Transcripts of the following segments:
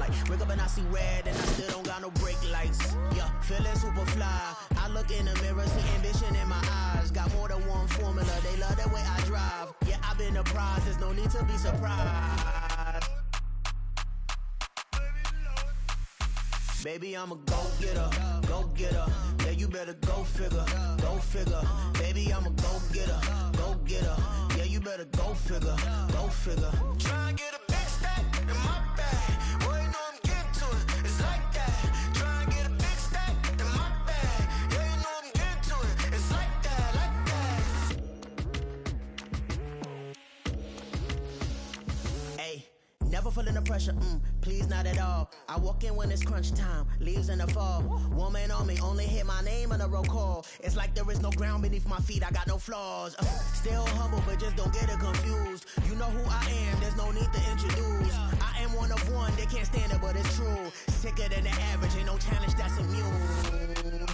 white. Wake up and I see red and I still don't got no brake lights. Yeah, feeling super fly. I look in the mirror, see ambition in my eyes. Got more than one formula, they love the way I drive. Yeah, I've been a prize, there's no need to be surprised. Baby, I'm a go-getter, go-getter. Yeah, you better go figure, go figure. Baby, I'm a go-getter, go-getter. Yeah, you better go figure, go figure. Try and get a big stack in my bag. Boy, you know I'm getting to it, it's like that. Try and get a big stack in my bag. Yeah, you know I'm getting to it, it's like that, like that. Hey. Never feeling the pressure, please not at all. I walk in when it's crunch time, leaves in the fall. Woman on me, only hit my name on a roll call. It's like there is no ground beneath my feet, I got no flaws. Still humble, but just don't get it confused. You know who I am, there's no need to introduce. I am one of one, they can't stand it, but it's true. Sicker than the average, ain't no challenge that's immune.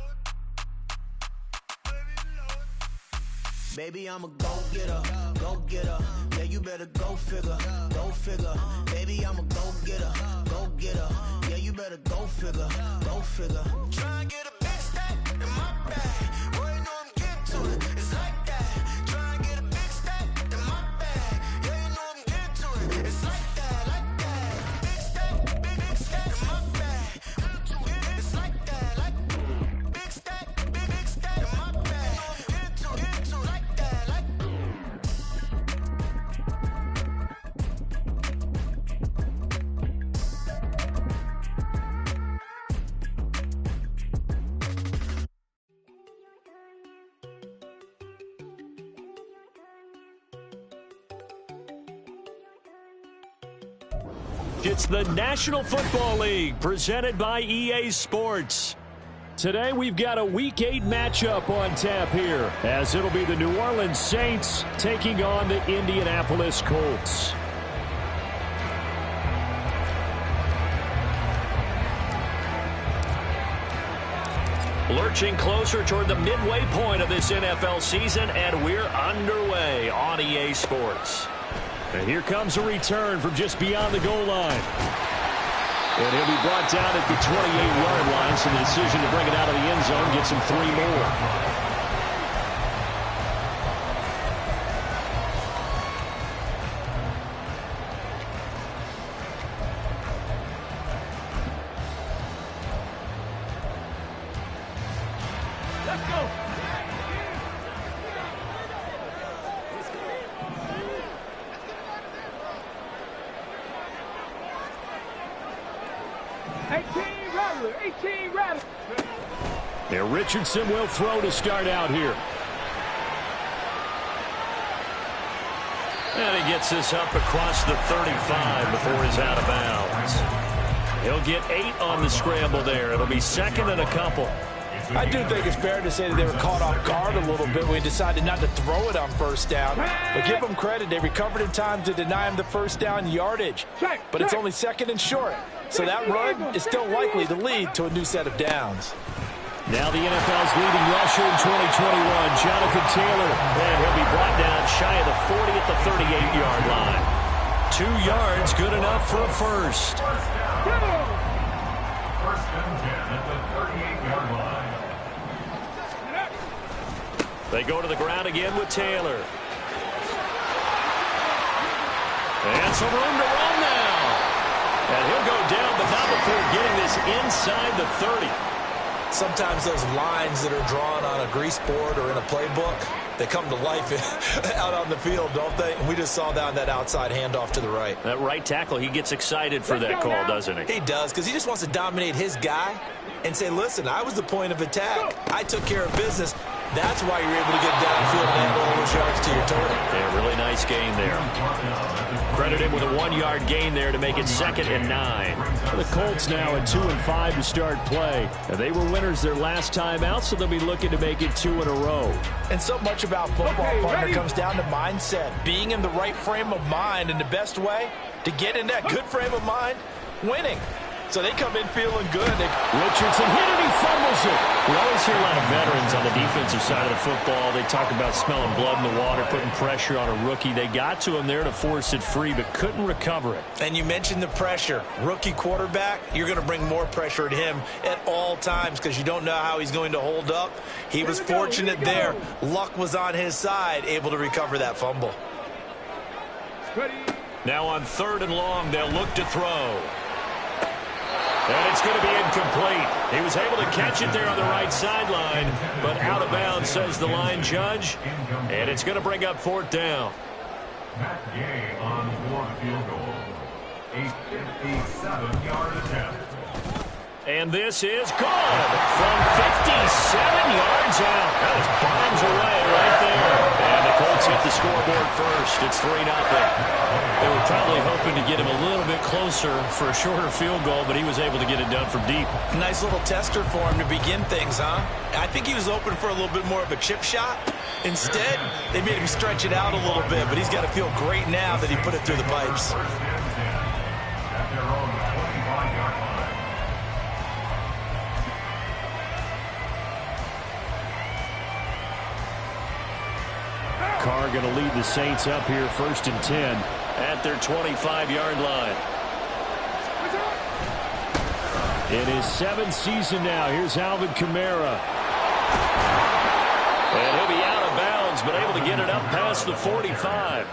Baby, I'm a go-getter, go-getter. Yeah, you better go figure, go figure. Baby, I'm a go-getter, go-getter. Yeah, you better go figure, go figure. Try and get a big stack in my bag. Boy, you know I'm getting to it, it's like that. Try and get a big stack in my bag. Yeah, you know I'm getting to it, it's like that, like that. Big stack, big stack in my bag. It's like that, like big stack in my bag. Get to like that, like. It's the National Football League presented by EA Sports. Today we've got a Week 8 matchup on tap here, as it'll be the New Orleans Saints taking on the Indianapolis Colts. Lurching closer toward the midway point of this NFL season, and we're underway on EA Sports. And here comes a return from just beyond the goal line. And he'll be brought down at the 28-yard line, so the decision to bring it out of the end zone gets him 3 more. There, Richardson will throw to start out here. And he gets this up across the 35 before he's out of bounds. He'll get 8 on the scramble there. It'll be second and a couple. I do think it's fair to say that they were caught off guard a little bit when he decided not to throw it on first down. But give them credit, they recovered in time to deny him the first down yardage. But it's only second and short. So that run is still likely to lead to a new set of downs. Now the NFL's leading rusher in 2021, Jonathan Taylor. And he'll be brought down shy of the 40 at the 38-yard line. 2 yards, good enough for a first. First and 10 at the 38-yard line. They go to the ground again with Taylor. And some room to run now. And he'll go down, but not before getting this inside the 30. Sometimes those lines that are drawn on a grease board or in a playbook, they come to life out on the field, don't they? And we just saw that on that outside handoff to the right. That right tackle, he gets excited for that call, doesn't he? He does, because he just wants to dominate his guy and say, listen, I was the point of attack. I took care of business. That's why you're able to get downfield and add all those yards to your total. Yeah, really nice gain there. Credit him with a 1-yard gain there to make it 2nd and 9. The Colts now at 2-5 to start play. And they were winners their last time out, so they'll be looking to make it 2 in a row. And so much about football, partner, comes down to mindset. Being in the right frame of mind, and the best way to get in that good frame of mind, winning. So they come in feeling good. Richardson hit it, he fumbles it. We always hear a lot of veterans on the defensive side of the football. They talk about smelling blood in the water, putting pressure on a rookie. They got to him there to force it free, but couldn't recover it. And you mentioned the pressure. Rookie quarterback, you're going to bring more pressure at him at all times because you don't know how he's going to hold up. He was fortunate there. Luck was on his side, able to recover that fumble. Now on 3rd and long, they'll look to throw. And it's going to be incomplete. He was able to catch it there on the right sideline, but out of bounds, says the line judge. And it's going to bring up 4th down. Matt Gay on 4th field goal. A 57-yard attempt. And this is good from 57 yards out. That was bombs away right there. And the Colts hit the scoreboard first. It's 3-0. They were probably hoping to get him a little bit closer for a shorter field goal, but he was able to get it done from deep. Nice little tester for him to begin things, huh? I think he was open for a little bit more of a chip shot. Instead, they made him stretch it out a little bit, but he's got to feel great now that he put it through the pipes. At their own 25-yard line. Carr going to lead the Saints up here 1st and 10 at their 25-yard line. In his 7th season now, here's Alvin Kamara. And he'll be out of bounds, but able to get it up past the 45.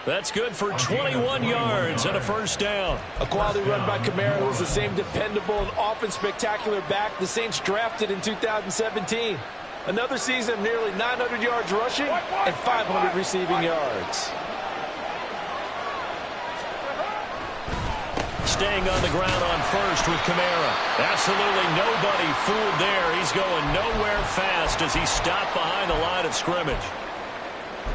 That's good for 21 yards and a 1st down. A quality run by Kamara, who's the same dependable and often spectacular back the Saints drafted in 2017. Another season of nearly 900 yards rushing and 500 receiving yards. Staying on the ground on 1st with Kamara. Absolutely nobody fooled there. He's going nowhere fast as he stopped behind the line of scrimmage.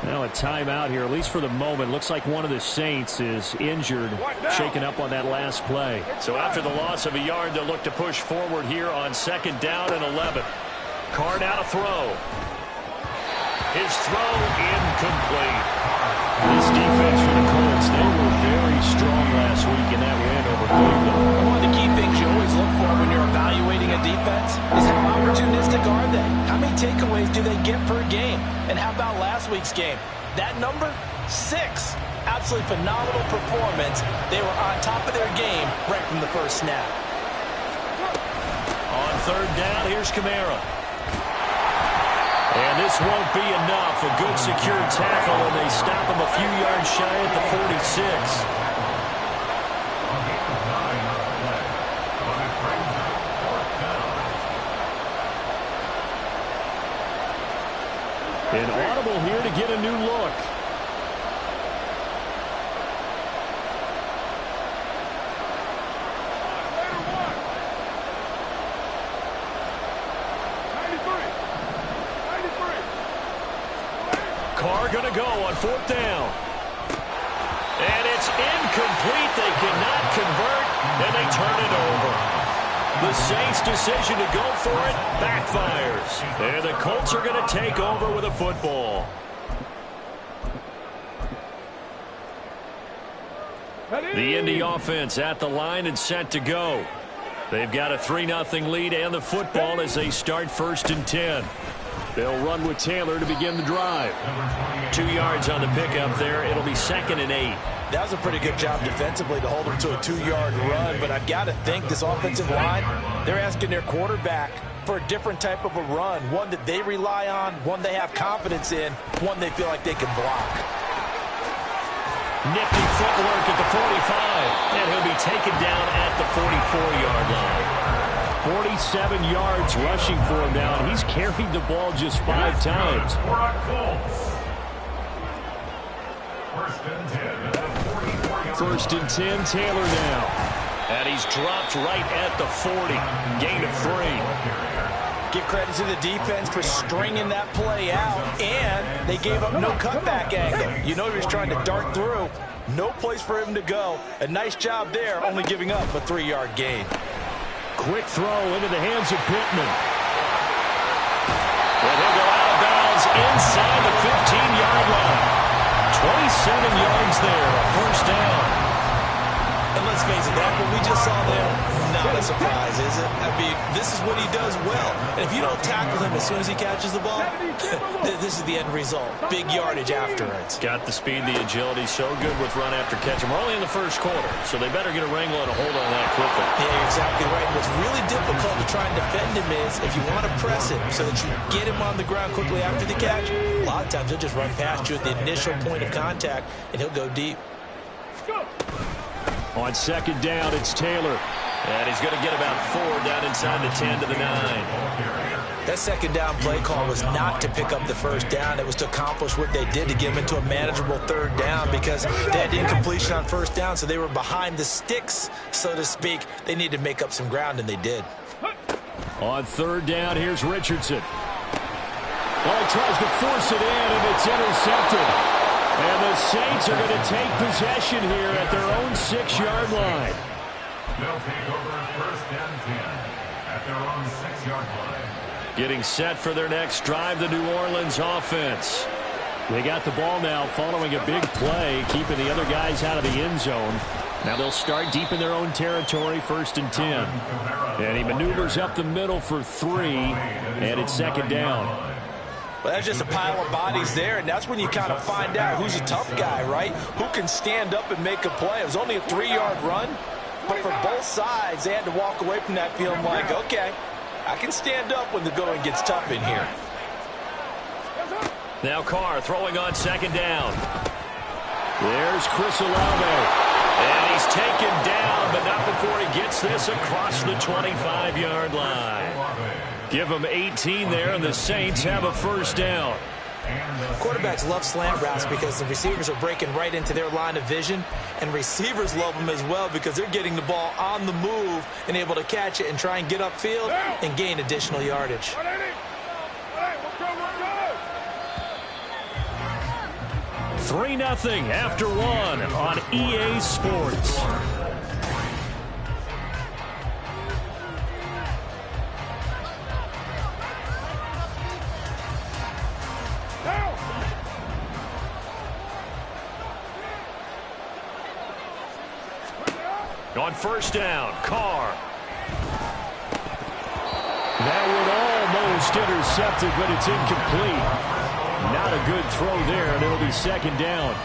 Now a timeout here, at least for the moment. Looks like one of the Saints is injured, shaken up on that last play. So after the loss of a yard, they'll look to push forward here on 2nd down and 11. Carr now to throw. His throw incomplete. This defense for the Colts, they were very strong last week in that win over Cleveland. One of the key things you always look for when you're evaluating a defense is how opportunistic are they? How many takeaways do they get per game? And how about last week's game? That number, 6. Absolutely phenomenal performance. They were on top of their game right from the first snap. On 3rd down, here's Kamara. And this won't be enough. A good secure tackle, and they stop him a few yards shy at the 46. An audible here to get a new look. Carr going to go on 4th down. And it's incomplete. They cannot convert, and they turn it over. The Saints' decision to go for it backfires. And the Colts are going to take over with a football. The Indy offense at the line and set to go. They've got a 3-0 lead and the football as they start 1st and 10. They'll run with Taylor to begin the drive. 2 yards on the pickup there. It'll be 2nd and 8. That was a pretty good job defensively to hold them to a 2-yard run, but I've got to think this offensive line, they're asking their quarterback for a different type of a run, one that they rely on, one they have confidence in, one they feel like they can block. Nifty footwork at the 45, and he'll be taken down at the 44-yard line. 47 yards rushing for him now, and he's carried the ball just 5 times. First and 10, Taylor now. And he's dropped right at the 40. Gain of 3. Give credit to the defense for stringing that play out, and they gave up no cutback angle. You know he was trying to dart through. No place for him to go. A nice job there, only giving up a 3-yard gain. Quick throw into the hands of Pittman. And he'll go out of bounds inside the 15-yard line. 27 yards there, 1st down. And let's face it, that what we just saw there, not surprise, is it? I mean, this is what he does well. And if you don't tackle him as soon as he catches the ball, this is the end result. Big yardage afterwards. Got the speed, the agility, so good with run after catch. And we're only in the first quarter, so they better get a wrangle and a hold on that quickly. Yeah, you're exactly right. What's really difficult to try and defend him is if you want to press him so that you get him on the ground quickly after the catch, a lot of times he'll just run past you at the initial point of contact, and he'll go deep. On second down, it's Taylor. And he's going to get about 4 down inside the 10 to the 9. That second down play call was not to pick up the first down. It was to accomplish what they did, to get them into a manageable third down, because they had incompletion on first down, so they were behind the sticks, so to speak. They needed to make up some ground, and they did. On third down, here's Richardson. Well, he tries to force it in, and it's intercepted. And the Saints are going to take possession here at their own 6-yard line. They'll take over first and 10 at their own 6-yard line. Getting set for their next drive, the New Orleans offense. They got the ball now following a big play, keeping the other guys out of the end zone. Now they'll start deep in their own territory, 1st and 10. And he maneuvers up the middle for 3, and it's second down. Well, that's just a pile of bodies there, and that's when you kind of find out who's a tough guy, right? Who can stand up and make a play. It was only a 3-yard run, but for both sides, they had to walk away from that feeling like, okay, I can stand up when the going gets tough in here. Now Carr throwing on second down. There's Chris Olave. And he's taken down, but not before he gets this across the 25-yard line. Give them 18 there, and the Saints have a first down. Quarterbacks love slant routes because the receivers are breaking right into their line of vision, and receivers love them as well because they're getting the ball on the move and able to catch it and try and get upfield and gain additional yardage. 3-0 after 1 on EA Sports. On first down, Carr. That one almost intercepted, but it's incomplete. Not a good throw there, and it'll be second down.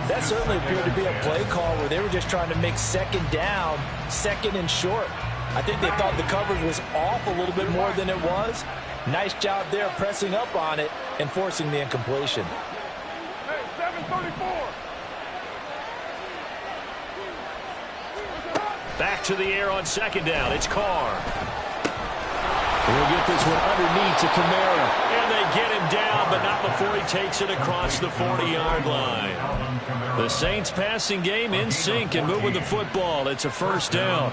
That certainly appeared to be a play call where they were just trying to make second down, second and short. I think they thought the coverage was off a little bit more than it was. Nice job there pressing up on it and forcing the incompletion. Hey, 734. Back to the air on second down. It's Carr. He'll get this one underneath to Kamara. And they get him down, but not before he takes it across the 40-yard line. The Saints passing game in sync and moving the football. It's a first down.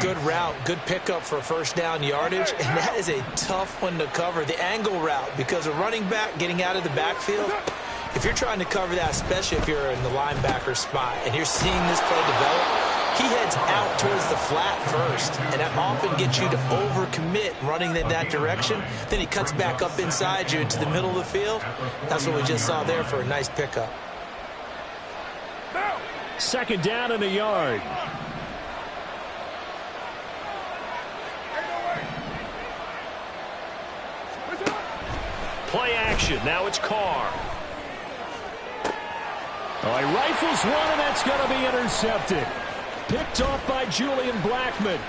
Good route, good pickup for first down yardage, and that is a tough one to cover. The angle route, because a running back getting out of the backfield, if you're trying to cover that, especially if you're in the linebacker spot and you're seeing this play develop, he heads out towards the flat first, and that often gets you to overcommit running in that direction. Then he cuts back up inside you into the middle of the field. That's what we just saw there for a nice pickup. Second down and a yard. Play action. Now it's Carr. Oh, he rifles one, and that's going to be intercepted. Picked off by Julian Blackmon.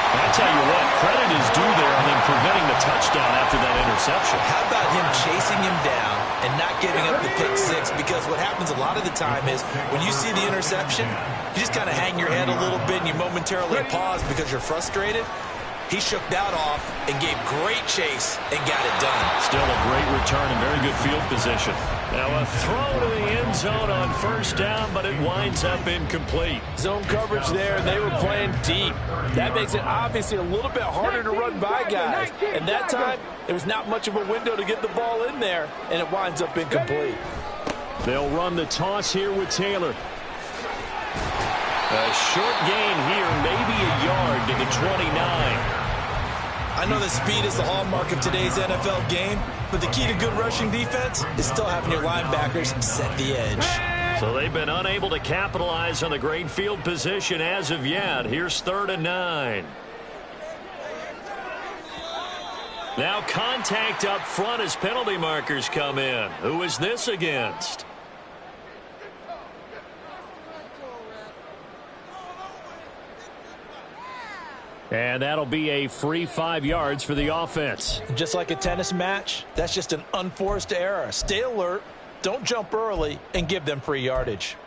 I tell you what, credit is due there on him preventing the touchdown after that interception. How about him chasing him down and not giving up the pick six? Because what happens a lot of the time is when you see the interception, you just kind of hang your head a little bit and you momentarily pause because you're frustrated. He shook that off and gave great chase and got it done. Still a great return and very good field position. Now a throw to the end zone on first down, but it winds up incomplete. Zone coverage there, they were playing deep. That makes it obviously a little bit harder to run by guys. And that time, there was not much of a window to get the ball in there, and it winds up incomplete. They'll run the toss here with Taylor. A short gain here, maybe a yard to the 29. I know that speed is the hallmark of today's NFL game, but the key to good rushing defense is still having your linebackers set the edge. So they've been unable to capitalize on the great field position as of yet. Here's 3rd and 9. Now contact up front as penalty markers come in. Who is this against? And that'll be a free 5 yards for the offense. Just like a tennis match, that's just an unforced error. Stay alert, don't jump early, and give them free yardage.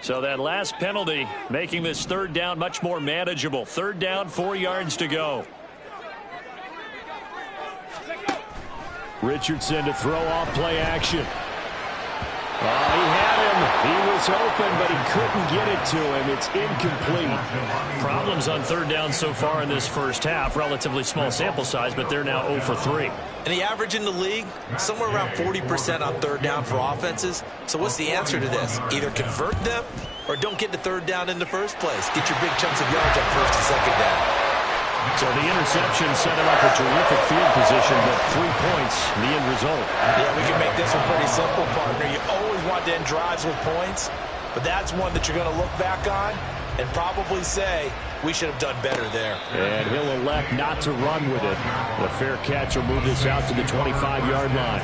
So that last penalty making this 3rd down much more manageable. 3rd down, 4 yards to go. Richardson to throw off play action. He had him. He was open, but he couldn't get it to him. It's incomplete. Problems on 3rd down so far in this first half. Relatively small sample size, but they're now 0 for 3. And the average in the league, somewhere around 40% on 3rd down for offenses. So what's the answer to this? Either convert them or don't get to 3rd down in the first place. Get your big chunks of yards on 1st and 2nd down. So the interception set him up a terrific field position, but 3 points, the end result. Yeah, we can make this one pretty simple, partner. You always want to end drives with points, but that's one that you're going to look back on and probably say, we should have done better there. And he'll elect not to run with it. The fair catch will move this out to the 25-yard line.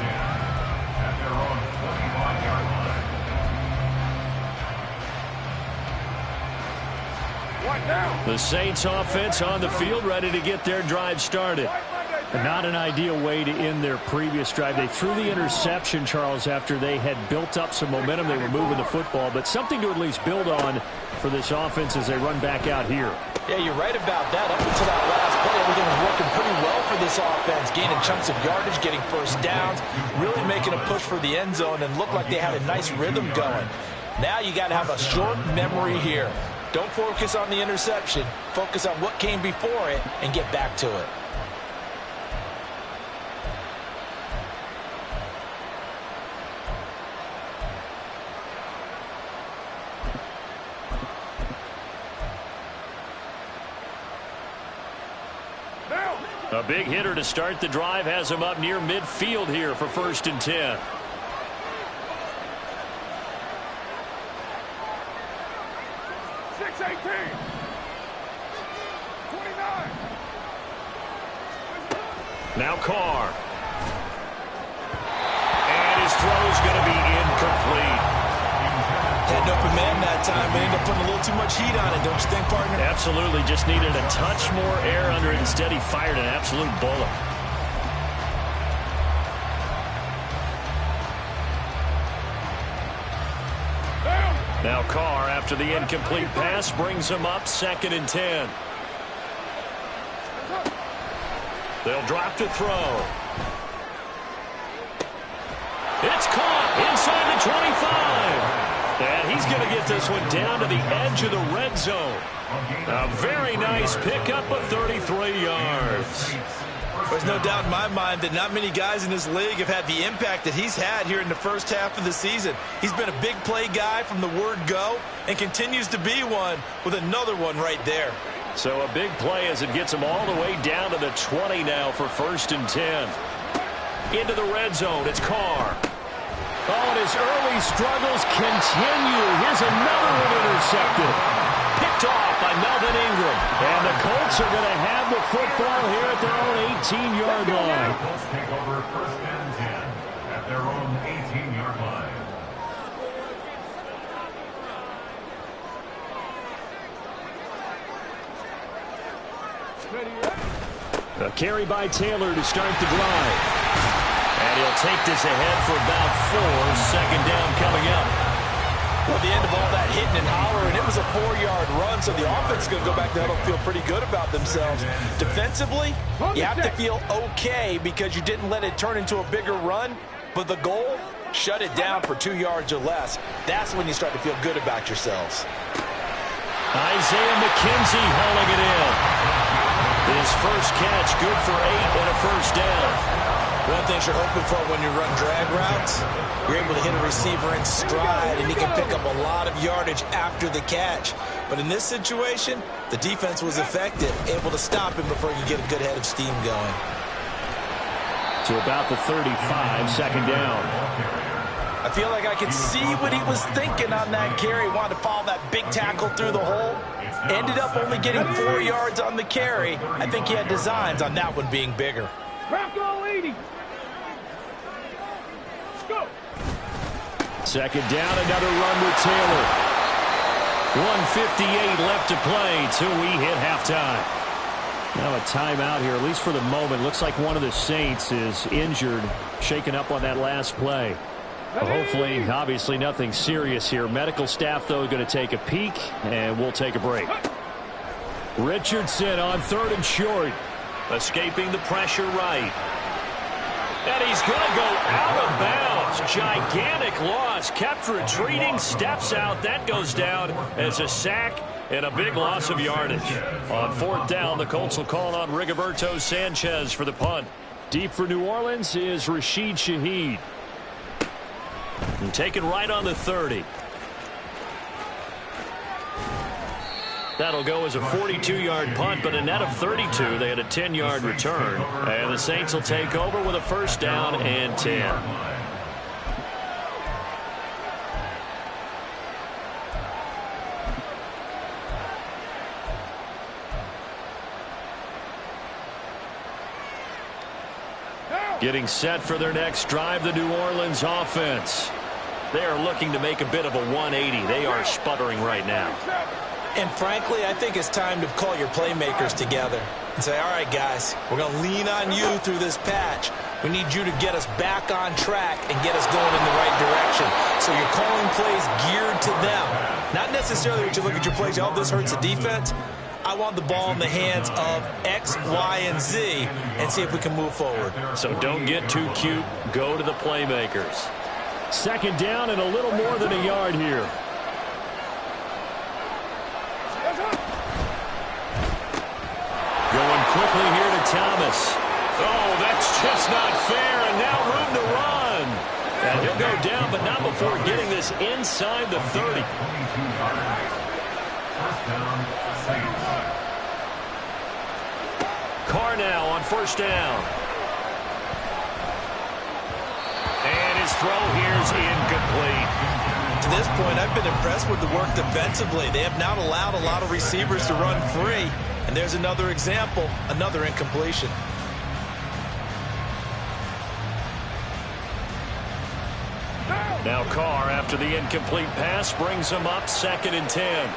At their own 25-yard line. The Saints offense on the field, ready to get their drive started. Not an ideal way to end their previous drive. They threw the interception, Charles, after they had built up some momentum. They were moving the football, but something to at least build on for this offense as they run back out here. Yeah, you're right about that. Up until that last play, everything was working pretty well for this offense, gaining chunks of yardage, getting 1st downs, really making a push for the end zone, and looked like they had a nice rhythm going. Now you got to have a short memory here. Don't focus on the interception. Focus on what came before it and get back to it. A big hitter to start the drive has him up near midfield here for 1st and 10. Now Carr. And his throw is going to be incomplete. Had an open man that time, but ended up putting a little too much heat on it, don't you think, partner? Absolutely. Just needed a touch more air under it. Instead, he fired an absolute bullet. Now Carr, after the incomplete pass, brings him up 2nd and 10. They'll drop to throw. It's caught inside the 25. And he's going to get this one down to the edge of the red zone. A very nice pickup of 33 yards. There's no doubt in my mind that not many guys in this league have had the impact that he's had here in the first half of the season. He's been a big play guy from the word go and continues to be one with another one right there. So a big play as it gets him all the way down to the 20 now for 1st and 10. Into the red zone, it's Carr. Oh, and his early struggles continue. Here's another one intercepted. Picked off by Melvin Ingram. And the Colts are going to have the football here at their own 18-yard line. Colts take over 1st and 10 at their own 18-yard line. A carry by Taylor to start the drive. And he'll take this ahead for about 4. 2nd down coming up. Well, the end of all that hitting and hollering, it was a 4-yard run, so the offense is going to go back there and feel pretty good about themselves. Defensively, you have to feel okay because you didn't let it turn into a bigger run, but the goal, shut it down for 2 yards or less. That's when you start to feel good about yourselves. Isaiah McKenzie hauling it in. His first catch, good for 8 and a 1st down. One thing you're hoping for when you run drag routes, you're able to hit a receiver in stride, and he can pick up a lot of yardage after the catch. But in this situation, the defense was effective, able to stop him before you get a good head of steam going. to about the 35, second down. I feel like I could see what he was thinking on that carry. Wanted to follow that big tackle through the hole. Ended up only getting 4 yards on the carry. I think he had designs on that one being bigger. Second down, another run with Taylor. 1:58 left to play till we hit halftime. Now a timeout here, at least for the moment. Looks like one of the Saints is injured, shaken up on that last play. Well, hopefully, obviously nothing serious here. Medical staff, though, going to take a peek, and we'll take a break. Richardson on 3rd and short. Escaping the pressure right. And he's going to go out of bounds. Gigantic loss. Kept retreating. Steps out. That goes down as a sack and a big loss of yardage. On 4th down, the Colts will call on Rigoberto Sanchez for the punt. Deep for New Orleans is Rashid Shaheed. And taken right on the 30. That'll go as a 42-yard punt, but a net of 32. They had a 10-yard return. And the Saints will take over with a 1st down and 10. Getting set for their next drive, the New Orleans offense. They are looking to make a bit of a 180. They are sputtering right now. And frankly, I think it's time to call your playmakers together and say, all right, guys, we're going to lean on you through this patch. We need you to get us back on track and get us going in the right direction. So you're calling plays geared to them. Not necessarily that you look at your plays, oh, this hurts the defense. I want the ball in the hands of X, Y, and Z and see if we can move forward. So don't get too cute. Go to the playmakers. Second down and a little more than a yard here. Going quickly here to Thomas. Oh, that's just not fair, and now room to run. And he'll go down, but not before getting this inside the 30. Carr now on 1st down. And his throw here's incomplete. To this point, I've been impressed with the work defensively. They have not allowed a lot of receivers to run free. And there's another example, another incompletion. Now Carr, after the incomplete pass, brings him up 2nd and 10.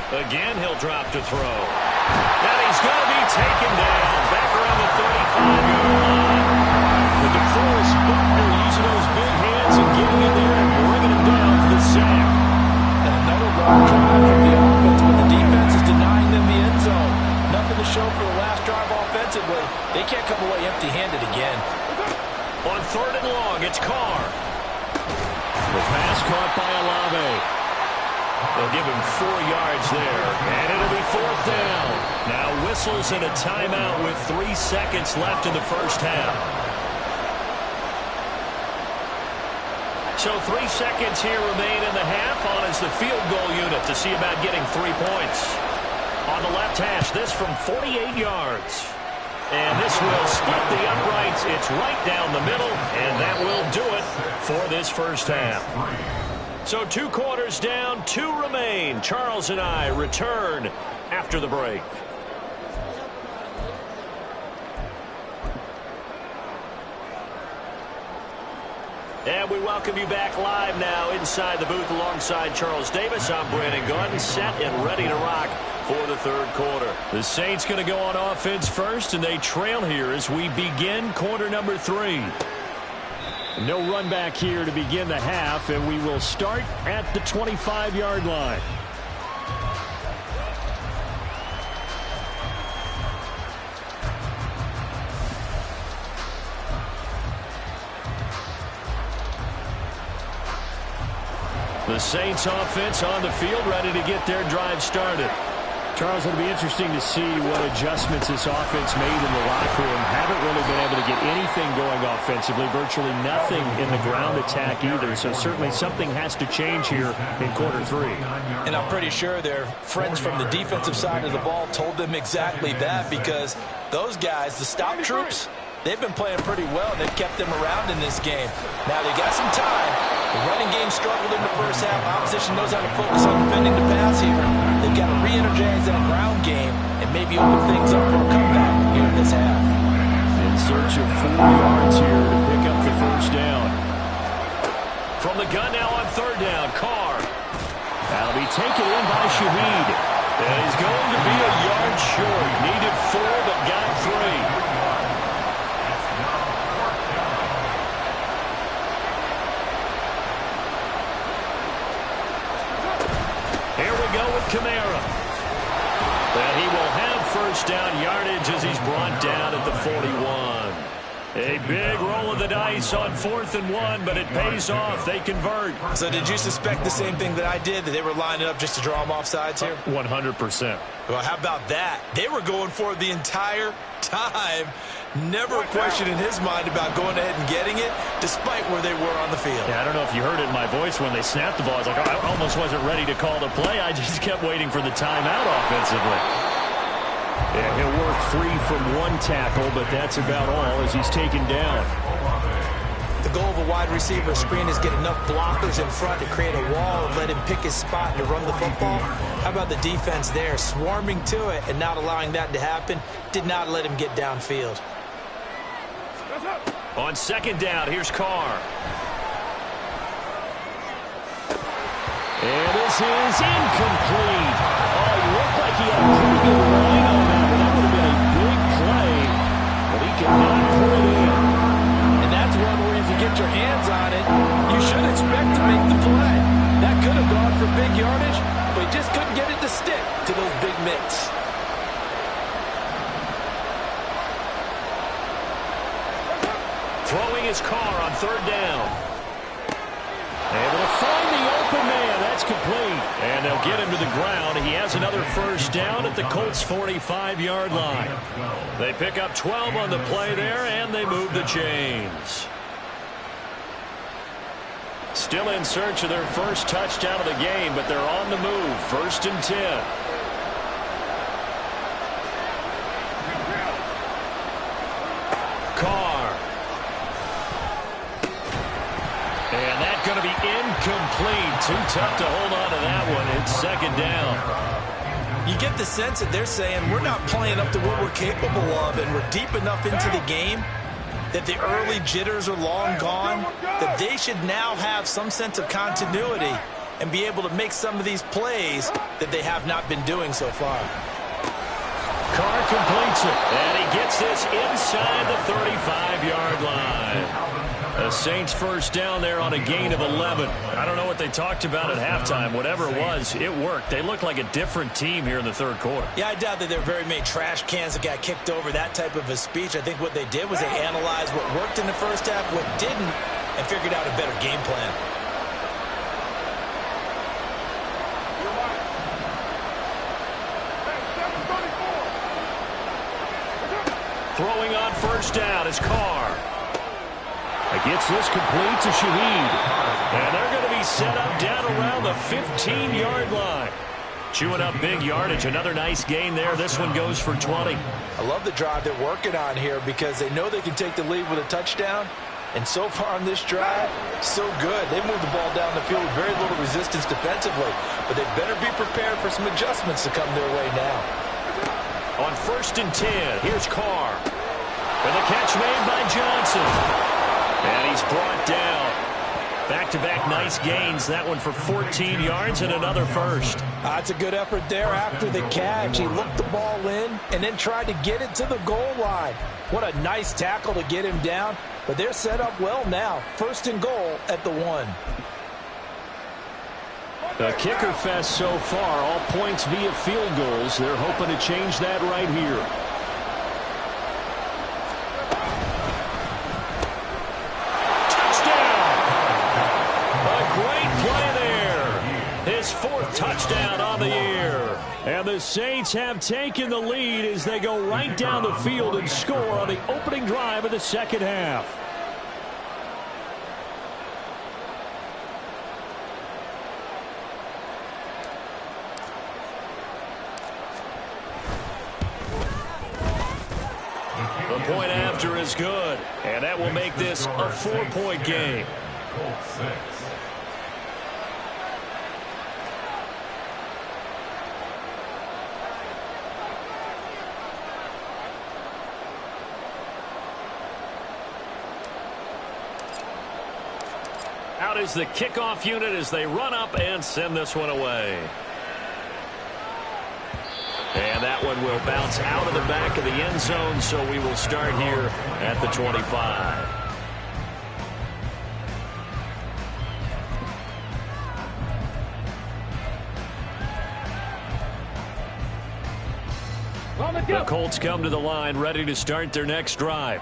Again, he'll drop to throw. And he's going to be taken down. Back around the 35-yard line. The DeForest Buckner using those big hands and getting in there and bringing him down for the sack. And another long drive from the offense when the defense is denying them the end zone. Nothing to show for the last drive offensively. They can't come away empty-handed again. On 3rd and long, it's Carr. The pass caught by Olave. They'll give him 4 yards there, and it'll be 4th down. Now whistles and a timeout with 3 seconds left in the 1st half. So 3 seconds here remain in the half. On is the field goal unit to see about getting 3 points. On the left hash, this from 48 yards. And this will split the uprights. It's right down the middle, and that will do it for this 1st half. So 2 quarters down, 2 remain. Charles and I return after the break. And we welcome you back live now inside the booth alongside Charles Davis. I'm Brandon Gaudin, set and ready to rock for the 3rd quarter. The Saints going to go on offense first, and they trail here as we begin quarter number 3. No run back here to begin the half, and we will start at the 25-yard line. The Saints offense on the field, ready to get their drive started. Charles, it'll be interesting to see what adjustments this offense made in the locker room. Haven't really been able to get any anything going offensively, virtually nothing in the ground attack either. So certainly something has to change here in quarter 3. And I'm pretty sure their friends from the defensive side of the ball told them exactly that, because those guys, the stop troops, they've been playing pretty well, and they've kept them around in this game. Now they got some time. The running game struggled in the first half. Opposition knows how to focus on defending the pass here. They've got to re-energize that ground game and maybe open things up for a comeback here in this half. In search of 4 yards here to pick up the first down. From the gun now on 3rd down, Carr. That'll be taken in by Shaheed. And he's going to be a yard short. Needed 4, but got 3. Kamara. And he will have first down yardage as he's brought down at the 41. A big roll of the dice on 4th and 1, but it pays off. They convert. So did you suspect the same thing that I did, that they were lining up just to draw them off sides here? 100%. Well, how about that? They were going for it the entire time. Never a question in his mind about going ahead and getting it, despite where they were on the field. Yeah, I don't know if you heard it in my voice when they snapped the ball. I was like, I almost wasn't ready to call the play. I just kept waiting for the timeout offensively. Yeah, he'll work free from 1 tackle, but that's about all as he's taken down. The goal of a wide receiver screen is get enough blockers in front to create a wall and let him pick his spot to run the football. How about the defense there, swarming to it and not allowing that to happen? Did not let him get downfield. On 2nd down, here's Carr. And this is incomplete. Oh, he looked like he had a pretty good line on that, but that would have been a big play. But he could not pull it in. And that's one where if you get your hands on it, you should expect to make the play. That could have gone for big yardage, but he just couldn't get it to stick to those big mitts. Throwing his Carr on 3rd down. Able to find the open man. That's complete. And they'll get him to the ground. He has another first down at the Colts' 45-yard line. They pick up 12 on the play there, and they move the chains. Still in search of their first touchdown of the game, but they're on the move. 1st and 10. Going to be incomplete. Too tough to hold on to that one. It's 2nd down. You get the sense that they're saying we're not playing up to what we're capable of, and we're deep enough into the game that the early jitters are long gone, that they should now have some sense of continuity and be able to make some of these plays that they have not been doing so far. Carr completes it, and he gets this inside the 35-yard line. The Saints first down there on a gain of 11. I don't know what they talked about at halftime. Whatever it was, it worked. They look like a different team here in the 3rd quarter. Yeah, I doubt that there were very many trash cans that got kicked over, that type of a speech. I think what they did was they analyzed what worked in the first half, what didn't, and figured out a better game plan. Throwing on 1st down is Carr. He gets this complete to Shaheed. And they're going to be set up down around the 15-yard line. Chewing up big yardage. Another nice gain there. This one goes for 20. I love the drive they're working on here because they know they can take the lead with a touchdown. And so far on this drive, so good. They moved the ball down the field with very little resistance defensively. But they better be prepared for some adjustments to come their way now. On 1st and 10, here's Carr. And the catch made by Johnson. And he's brought down. Back-to-back nice gains. That one for 14 yards and another first. That's a good effort there after the catch. He looked the ball in and then tried to get it to the goal line. What a nice tackle to get him down. But they're set up well now. 1st and goal at the 1. The kicker fest so far, all points via field goals. They're hoping to change that right here. His 4th touchdown on the year. And the the Saints have taken the lead as they go right down the field and score on the opening drive of the second half. The point after is good, and that will make this a 4-point game. Colts 6. Out is the kickoff unit as they run up and send this one away. And that one will bounce out of the back of the end zone, so we will start here at the 25. The Colts come to the line ready to start their next drive.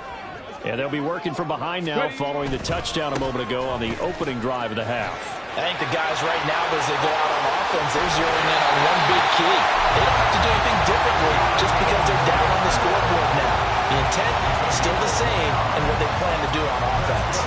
And they'll be working from behind now following the touchdown a moment ago on the opening drive of the half. I think the guys right now, as they go out on offense, they're zeroing in on one big key. They don't have to do anything differently just because they're down on the scoreboard now. The intent is still the same in what they plan to do on offense.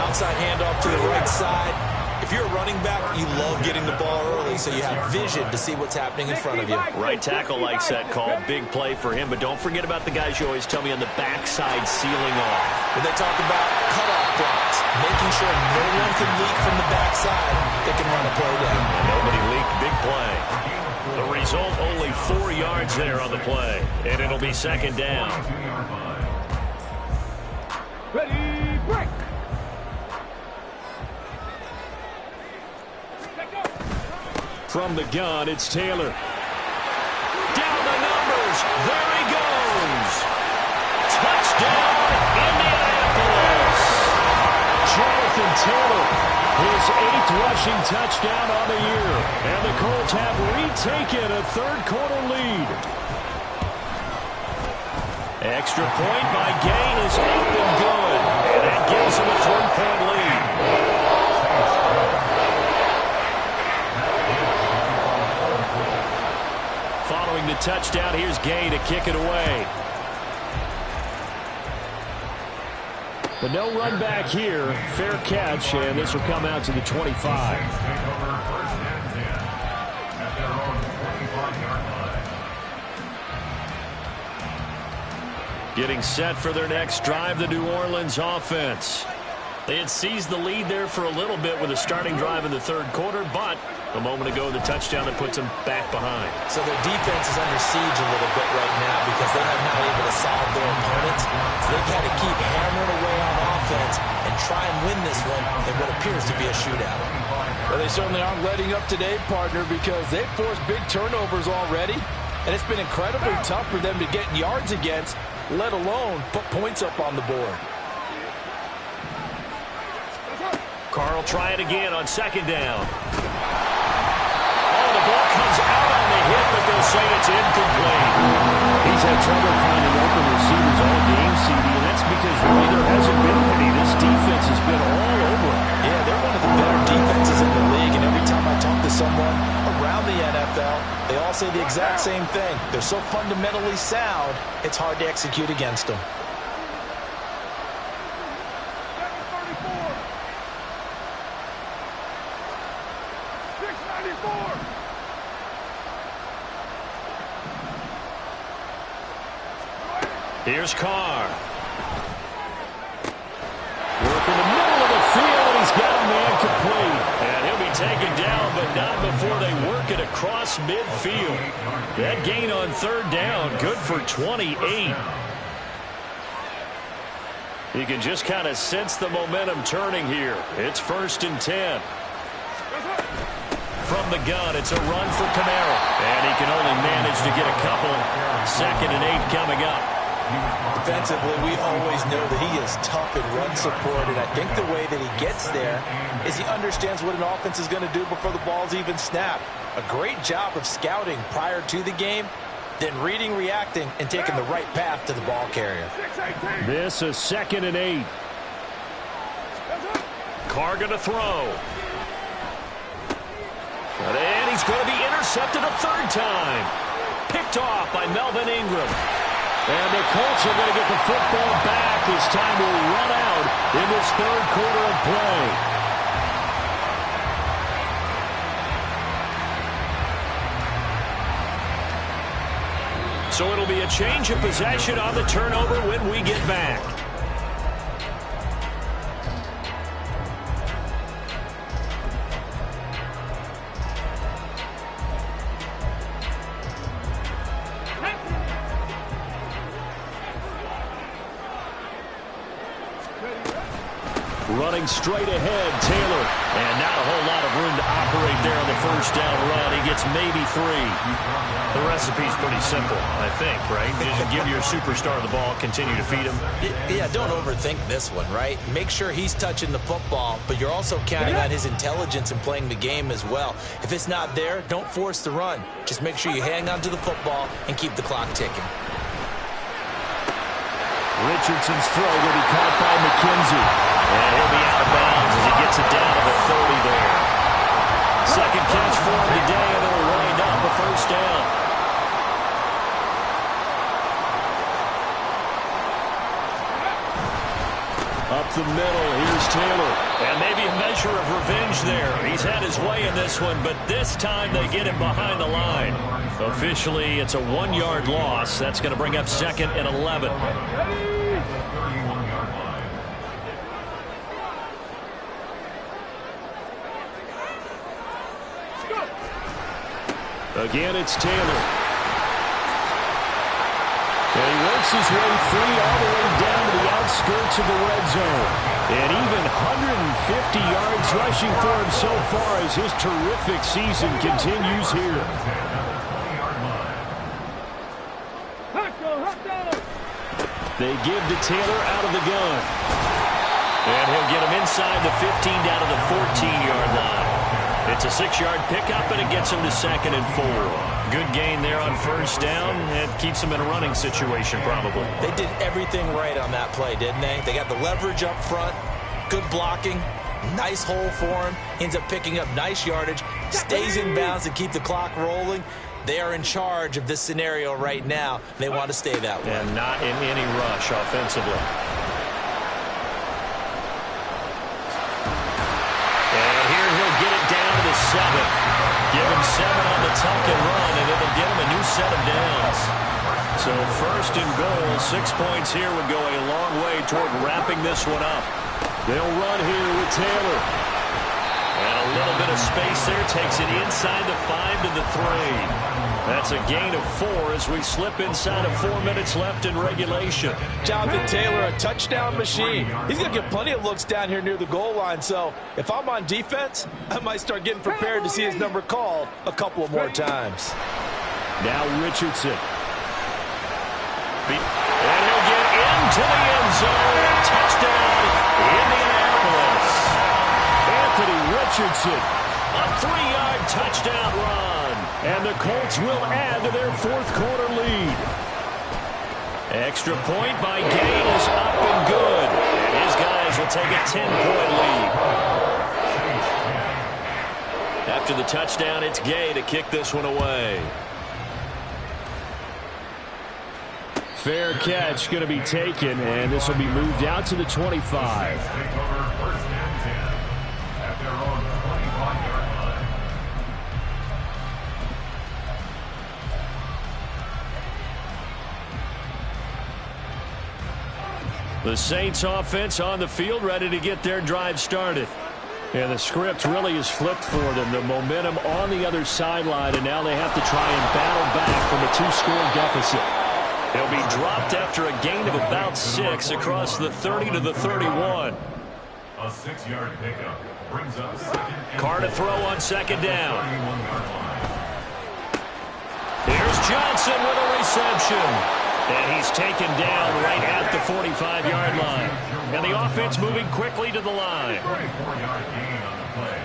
Outside handoff to the right side. If you're a running back, you love getting the ball early so you have vision to see what's happening in front of you. Right tackle likes that call. Big play for him. But don't forget about the guys you always tell me on the backside sealing off. When they talk about cutoff blocks, making sure no one can leak from the backside, they can run a play down. And nobody leaked. Big play. The result, only 4 yards there on the play. And it'll be second down. Ready, break. From the gun, it's Taylor. Down the numbers. There he goes. Touchdown, Indianapolis. Jonathan Taylor, his 8th rushing touchdown on the year. And the Colts have retaken a third-quarter lead. Extra point by Gain is up and good. And that gives him a 3-point lead. Following the touchdown, here's Gay to kick it away. But no run back here. Fair catch, and this will come out to the 25. Getting set for their next drive, the New Orleans offense. They had seized the lead there for a little bit with a starting drive in the third quarter, but a moment ago, the touchdown that puts them back behind. So their defense is under siege a little bit right now because they have not been able to solve their opponents. So they've had to keep hammering away on offense and try and win this one in what appears to be a shootout. Well, they certainly aren't letting up today, partner, because they've forced big turnovers already, and it's been incredibly tough for them to get yards against, let alone put points up on the board. Carl try it again on second down. Oh, the ball comes out on the hit, but they'll say it's incomplete. He's had trouble finding open receivers all game, CD, and that's because really there hasn't been any. This defense has been all over him. Yeah, they're one of the better defenses in the league, and every time I talk to someone around the NFL, they all say the exact same thing. They're so fundamentally sound, it's hard to execute against them. Here's Carr. Work in the middle of the field, and he's got a man complete. And he'll be taken down, but not before they work it across midfield. That gain on third down, good for 28. You can just kind of sense the momentum turning here. It's 1st and 10. From the gun, it's a run for Kamara. And he can only manage to get a couple. 2nd and 8 coming up. Defensively, we always know that he is tough in run support, and I think the way that he gets there is he understands what an offense is going to do before the ball's even snapped. A great job of scouting prior to the game, then reading, reacting, and taking the right path to the ball carrier. This is 2nd and 8. Carr going to throw. And he's going to be intercepted a third time. picked off by Melvin Ingram. And the Colts are going to get the football back as time will run out in this third quarter of play. So it'll be a change of possession on the turnover when we get back. Running straight ahead, Taylor. And not a whole lot of room to operate there on the first down run. He gets maybe 3. The recipe's pretty simple, I think, right? Just give your superstar the ball, continue to feed him. Yeah, don't overthink this one, right? Make sure he's touching the football, but you're also counting on his intelligence in playing the game as well. If it's not there, don't force the run. Just make sure you hang on to the football and keep the clock ticking. Richardson's throw will be caught by McKenzie. And he'll be out of bounds as he gets it down to the 30 there. Second catch for him today, and it'll wind up a first down. Up the middle, here's Taylor. And maybe a measure of revenge there. He's had his way in this one, but this time they get him behind the line. Officially, it's a 1-yard loss. That's going to bring up 2nd and 11. Again, it's Taylor. And he works his way free all the way down to the outskirts of the red zone. And even 150 yards rushing for him so far as his terrific season continues here. They give to Taylor out of the gun. And he'll get him inside the 15 down to the 14-yard line. It's a 6-yard pickup, and it gets him to 2nd and 4. Good gain there on first down. It keeps him in a running situation, probably. They did everything right on that play, didn't they? They got the leverage up front, good blocking, nice hole for him, ends up picking up nice yardage, stays in bounds to keep the clock rolling. They are in charge of this scenario right now. They want to stay that way. And not in any rush offensively. And here he'll get it down to the 7. Give him 7 on the tuck and run, and it'll get him a new set of downs. So first and goal, 6 points here would go a long way toward wrapping this one up. They'll run here with Taylor. And a little bit of space there takes it inside the 5 to the 3. That's a gain of 4 as we slip inside of 4 minutes left in regulation. Jonathan Taylor, a touchdown machine. He's going to get plenty of looks down here near the goal line. So if I'm on defense, I might start getting prepared to see his number called a couple of more times. Now Richardson. And he'll get into the end zone. Touchdown, Indianapolis. Anthony Richardson, a 3-yard touchdown run. And the Colts will add to their 4th quarter lead. Extra point by Gay is up and good. And his guys will take a 10-point lead. After the touchdown, it's Gay to kick this one away. Fair catch going to be taken, and this will be moved out to the 25. The Saints offense on the field, ready to get their drive started. And the script really is flipped for them. The momentum on the other sideline, and now they have to try and battle back from a 2-score deficit. They'll be dropped after a gain of about 6 across the 30 to the 31. A 6-yard pickup brings up 2nd. Carr to throw on 2nd down. Here's Johnson with a reception. And he's taken down right at the 45-yard line. And the offense moving quickly to the line. 44-yard gain on the play.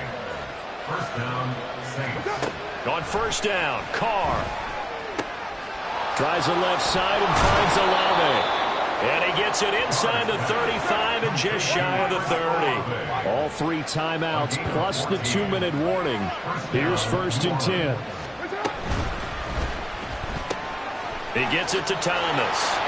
First down, Saints. On first down, Carr. Tries the left side and finds Olave. And he gets it inside the 35 and just shy of the 30. All 3 timeouts plus the 2-minute warning. Here's 1st and 10. He gets it to Thomas.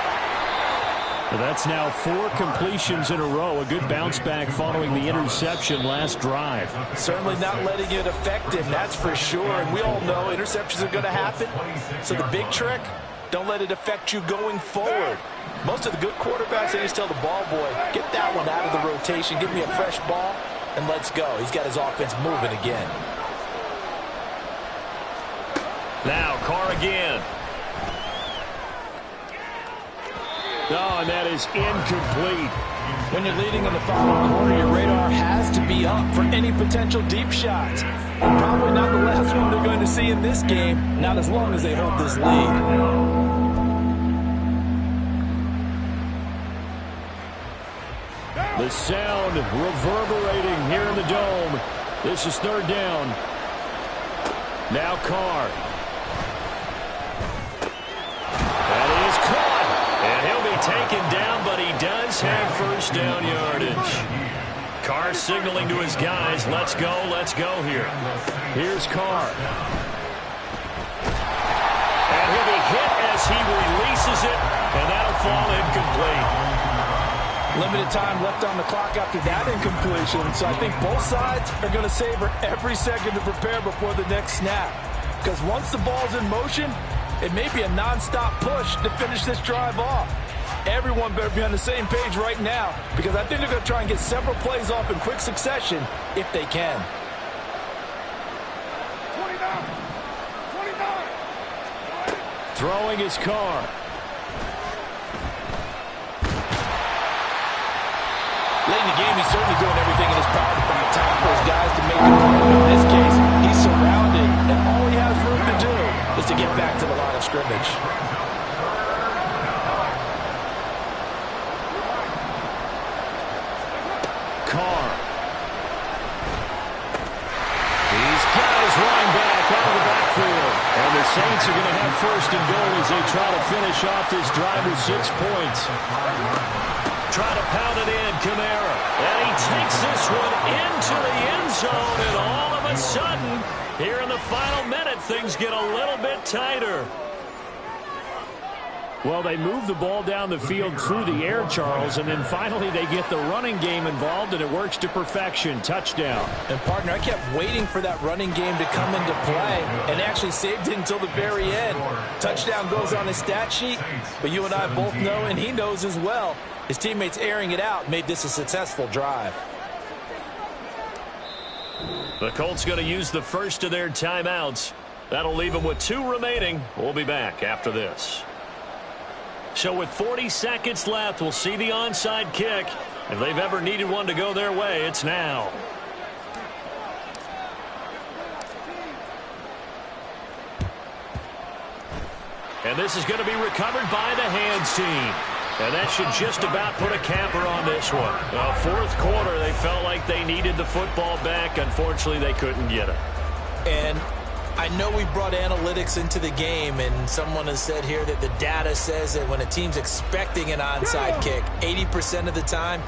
That's now 4 completions in a row. A good bounce back following the interception last drive. Certainly not letting it affect him, that's for sure. And we all know interceptions are going to happen. So the big trick, don't let it affect you going forward. Most of the good quarterbacks, they just tell the ball boy, get that one out of the rotation, give me a fresh ball, and let's go. He's got his offense moving again. Now Carr again. Oh, and that is incomplete. When you're leading in the final quarter, your radar has to be up for any potential deep shots. And probably not the last one they're going to see in this game, not as long as they hold this lead. The sound reverberating here in the dome. This is 3rd down. Now Carr. That is caught. And he'll be taken down, but he does have first down yardage. Carr signaling to his guys, let's go here. Here's Carr. And he'll be hit as he releases it, and that'll fall incomplete. Limited time left on the clock after that incompletion, so I think both sides are going to savor every second to prepare before the next snap. Because once the ball's in motion, it may be a non-stop push to finish this drive off. Everyone better be on the same page right now, because I think they're going to try and get several plays off in quick succession if they can. 29. Throwing his Carr. Late in the game, he's certainly doing everything in his power to find time for his guys to make a play. In this case, he's surrounded, and all he has room to do is to get back to the line of scrimmage. Carr. He's got his running back out of the backfield. And the Saints are going to have 1st and goal as they try to finish off this drive with 6 points. Try to pound it in, Kamara. And he takes this one into the end zone, and all of a sudden, here in the final minute, things get a little bit tighter. Well, they move the ball down the field through the air, Charles, and then finally they get the running game involved, and it works to perfection. Touchdown. And, partner, I kept waiting for that running game to come into play and actually saved it until the very end. Touchdown goes on his stat sheet, but you and I both know, and he knows as well, his teammates airing it out made this a successful drive. The Colts going to use the first of their timeouts. That'll leave them with 2 remaining. We'll be back after this. So with 40 seconds left, we'll see the onside kick. If they've ever needed one to go their way, it's now. And this is going to be recovered by the hands team. And that should just about put a capper on this one. Well, 4th quarter, they felt like they needed the football back. Unfortunately, they couldn't get it. And I know we brought analytics into the game, and someone has said here that the data says that when a team's expecting an onside kick, 80% of the time,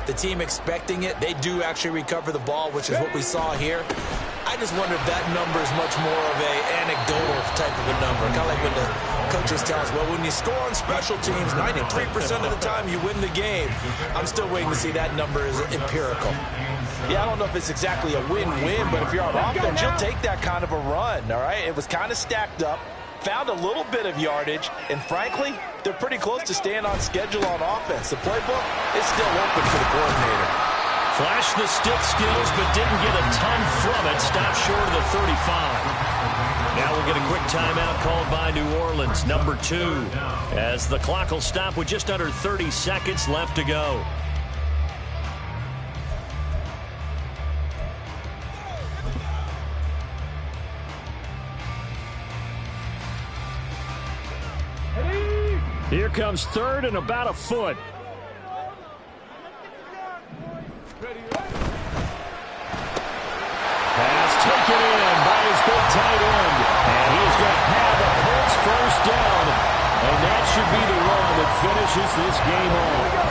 the team expecting it, they do actually recover the ball, which is what we saw here. I just wonder if that number is much more of an anecdotal type of a number. Kind of like when the coaches tell us, well, when you score on special teams, 93% of the time you win the game. I'm still waiting to see that number is empirical. Yeah, I don't know if it's exactly a win-win, but if you're on offense, you'll take that kind of a run, all right? It was kind of stacked up, found a little bit of yardage, and frankly, they're pretty close to staying on schedule on offense. The playbook is still open for the coordinator. Flashed the stick skills, but didn't get a ton from it. Stopped short of the 35. Now we'll get a quick timeout called by New Orleans, number 2, as the clock will stop with just under 30 seconds left to go. Here comes 3rd and about a foot. Pass taken in by his big tight end. And he's going to have a Colts 1st down. And that should be the run that finishes this game off.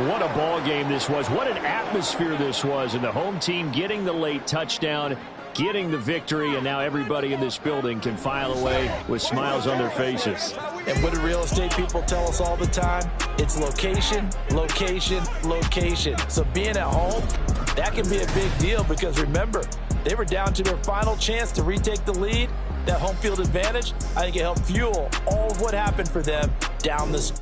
What a ball game this was. What an atmosphere this was. And the home team getting the late touchdown, getting the victory, and now everybody in this building can file away with smiles on their faces. And what do real estate people tell us all the time? It's location, location, location. So being at home, that can be a big deal because remember, they were down to their final chance to retake the lead. That home field advantage, I think it helped fuel all of what happened for them down the